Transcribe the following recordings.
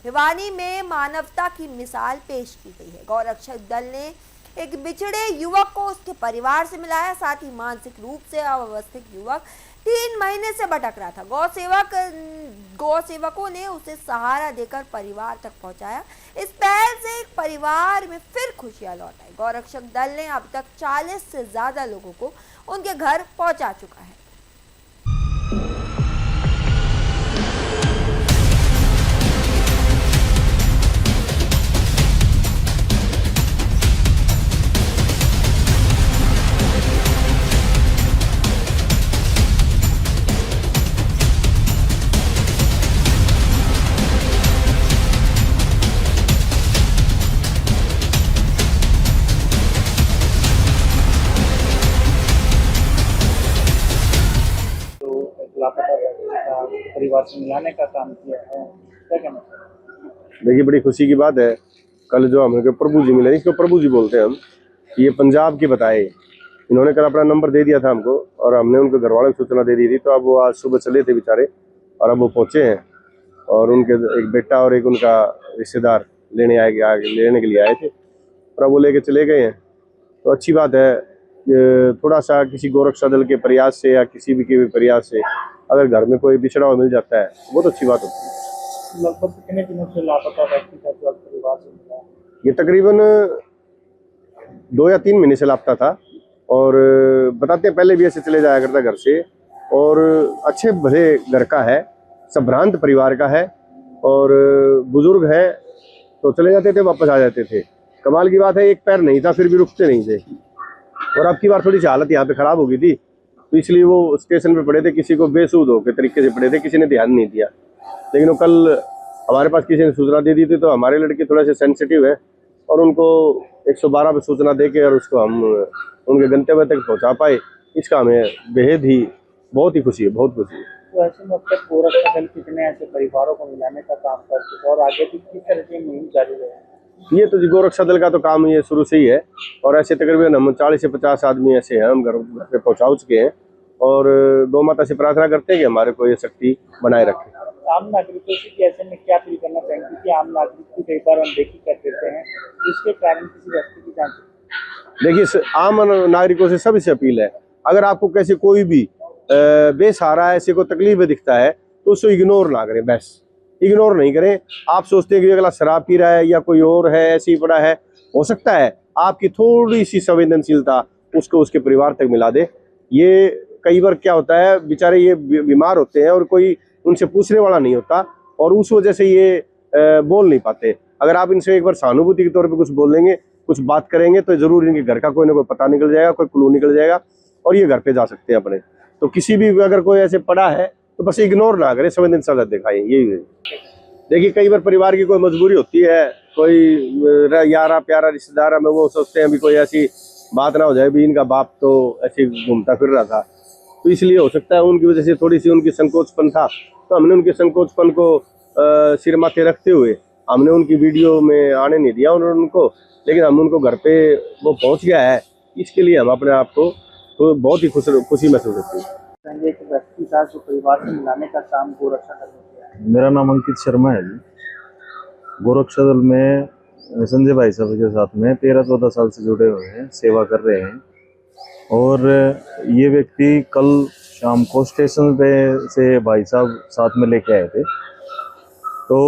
भिवानी में मानवता की मिसाल पेश की गई है। गौरक्षक दल ने एक बिछड़े युवक को उसके परिवार से मिलाया, साथ ही मानसिक रूप से अव्यवस्थित युवक 3 महीने से भटक रहा था। गौ सेवकों ने उसे सहारा देकर परिवार तक पहुंचाया। इस पहल से एक परिवार में फिर खुशियां लौट आई। गौरक्षक दल ने अब तक 40 से ज्यादा लोगों को उनके घर पहुंचा चुका है। लापता परिवार से मिलाने का काम किया है, क्या कहना चाहिए? देखिए, बड़ी खुशी की बात है। कल जो हमें प्रभु जी मिले, इसको प्रभु जी बोलते हैं हम, ये पंजाब के बताए। इन्होंने कल अपना नंबर दे दिया था हमको और हमने उनके घर वालों को सूचना दे दी थी। तो अब वो आज सुबह चले थे बेचारे और अब वो पहुंचे हैं और उनके एक बेटा और एक उनका रिश्तेदार लेने के लिए आए थे और अब वो लेके चले गए हैं। तो अच्छी बात है। थोड़ा सा किसी गोरक्षा दल के प्रयास से या किसी भी के प्रयास से अगर घर में कोई बिछड़ा हुआ मिल जाता है तो बहुत अच्छी बात होती है। लगभग कितने दिनों से लापता व्यक्ति का जो परिवार से मिला? ये तकरीबन 2 या 3 महीने से लापता था और बताते हैं पहले भी ऐसे चले जाया करता घर से और अच्छे भले घर का है, संभ्रांत परिवार का है और बुजुर्ग है तो चले जाते थे, वापस आ जाते थे। कमाल की बात है, एक पैर नहीं था फिर भी रुकते नहीं थे। और अब की बार थोड़ी सी हालत यहाँ पे खराब हो गई थी तो इसलिए वो स्टेशन पे पड़े थे, किसी को बेसूद हो के तरीके से पड़े थे, किसी ने ध्यान नहीं दिया। लेकिन वो कल हमारे पास किसी ने सूचना दे दी थी तो हमारे लड़के थोड़े से सेंसिटिव है और उनको 112 पे सूचना देके और उसको हम उनके गंतव्य तक पहुँचा पाए। इसका हमें बेहद ही बहुत ही खुशी है, बहुत खुशी है। तो ऐसे में अब तक गोरक्षा दल कितने ऐसे परिवारों को मिलाने का काम कर चुका और आगे भी किस तरह की मुहिम जारी रहेगी? ये तो जी गोरक्षा दल का तो काम ये शुरू से ही है और ऐसे तकरीबन हम 40 से 50 आदमी ऐसे हैं, हम घर पे पहुँचा चुके हैं और गौ माता से प्रार्थना करते हैं कि हमारे को ये शक्ति बनाए रखे। आम नागरिकों से ऐसे में क्या अपील करना चाहेंगे कि आम नागरिक की कई बार अनदेखी कर देते हैं जिसके कारण किसी व्यक्ति की जान? देखिए, आम नागरिकों से सभी से अपील है, अगर आपको कैसे कोई भी बेसहारा ऐसे को तकलीफ दिखता है तो उसको इग्नोर ना करें, बस इग्नोर नहीं करें। आप सोचते हैं कि अगला शराब पी रहा है या कोई और है, ऐसे ही पड़ा है, हो सकता है आपकी थोड़ी सी संवेदनशीलता उसको उसके परिवार तक मिला दे। ये कई बार क्या होता है, बेचारे ये बीमार होते हैं और कोई उनसे पूछने वाला नहीं होता और उस वजह से ये बोल नहीं पाते। अगर आप इनसे एक बार सहानुभूति के तौर पे कुछ बोलेंगे, कुछ बात करेंगे तो जरूर इनके घर का कोई ना कोई पता निकल जाएगा, कोई क्लू निकल जाएगा और ये घर पे जा सकते हैं अपने। तो किसी भी अगर कोई ऐसे पड़ा है तो बस इग्नोर ना करें, संवेदनशीलता दिखाएं, यही है। देखिए, कई बार परिवार की कोई मजबूरी होती है, कोई यारा प्यारा रिश्तेदार है, वो सोचते हैं भी कोई ऐसी बात ना हो जाए भी इनका बाप तो ऐसे घूमता फिर रहा था, तो इसलिए हो सकता है उनकी वजह से थोड़ी सी उनकी संकोचपन था। तो हमने उनके संकोचपन को सिर माथे रखते हुए हमने उनकी वीडियो में आने नहीं दिया उनको, लेकिन हम उनको घर पे वो पहुंच गया है, इसके लिए हम अपने आप को तो बहुत ही खुशी महसूस होती है। एक व्यक्ति था जो परिवार से मिलाने का काम गोरक्षा दल में किया है। मेरा नाम अंकित शर्मा है जी। गोरक्षा दल में संजय भाई साहब के साथ में 13-14 साल से जुड़े हुए हैं, सेवा कर रहे हैं। और ये व्यक्ति कल शाम को स्टेशन पे से भाई साहब साथ में लेके आए थे तो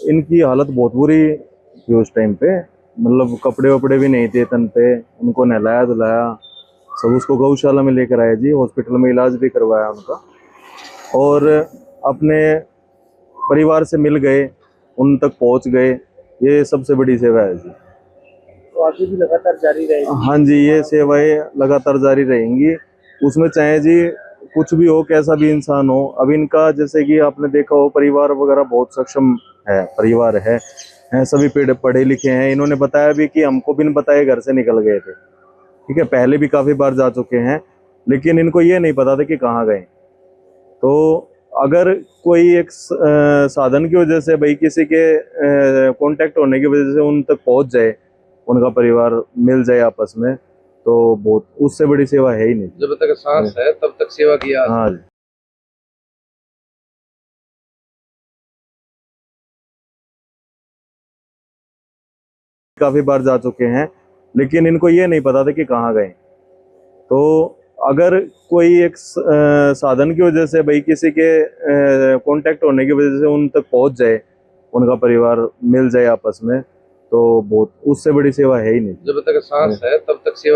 इनकी हालत बहुत बुरी थी उस टाइम पे, मतलब कपड़े वपड़े भी नहीं थे तन पे। उनको नहलाया धुलाया सब, उसको गौशाला में लेकर आए जी, हॉस्पिटल में इलाज भी करवाया उनका और अपने परिवार से मिल गए, उन तक पहुंच गए। ये सबसे बड़ी सेवा है जी। तो आगे भी लगातार जारी रहेगी? हाँ जी, ये सेवाएं लगातार जारी रहेंगी। उसमें चाहे जी कुछ भी हो, कैसा भी इंसान हो। अब इनका जैसे कि आपने देखा हो, परिवार वगैरह बहुत सक्षम है, परिवार है, सभी पढ़े लिखे हैं। इन्होंने बताया भी कि हमको बिन बताए घर से निकल गए थे, ठीक है, पहले भी काफी बार जा चुके हैं, लेकिन इनको ये नहीं पता था कि कहाँ गए। तो अगर कोई एक साधन की वजह से, भाई किसी के कांटेक्ट होने की वजह से उन तक पहुंच जाए, उनका परिवार मिल जाए आपस में, तो बहुत उससे बड़ी सेवा है ही नहीं। जब तक सांस है तब तक सेवा किया। हाँ जी। काफी बार जा चुके हैं, लेकिन इनको ये नहीं पता था कि कहाँ गए। तो अगर कोई एक साधन की वजह से भाई किसी के कांटेक्ट होने की वजह से उन तक पहुंच जाए, उनका परिवार मिल जाए आपस में, तो बहुत उससे बड़ी सेवा है ही नहीं। जब तक सांस है तब तक सेवा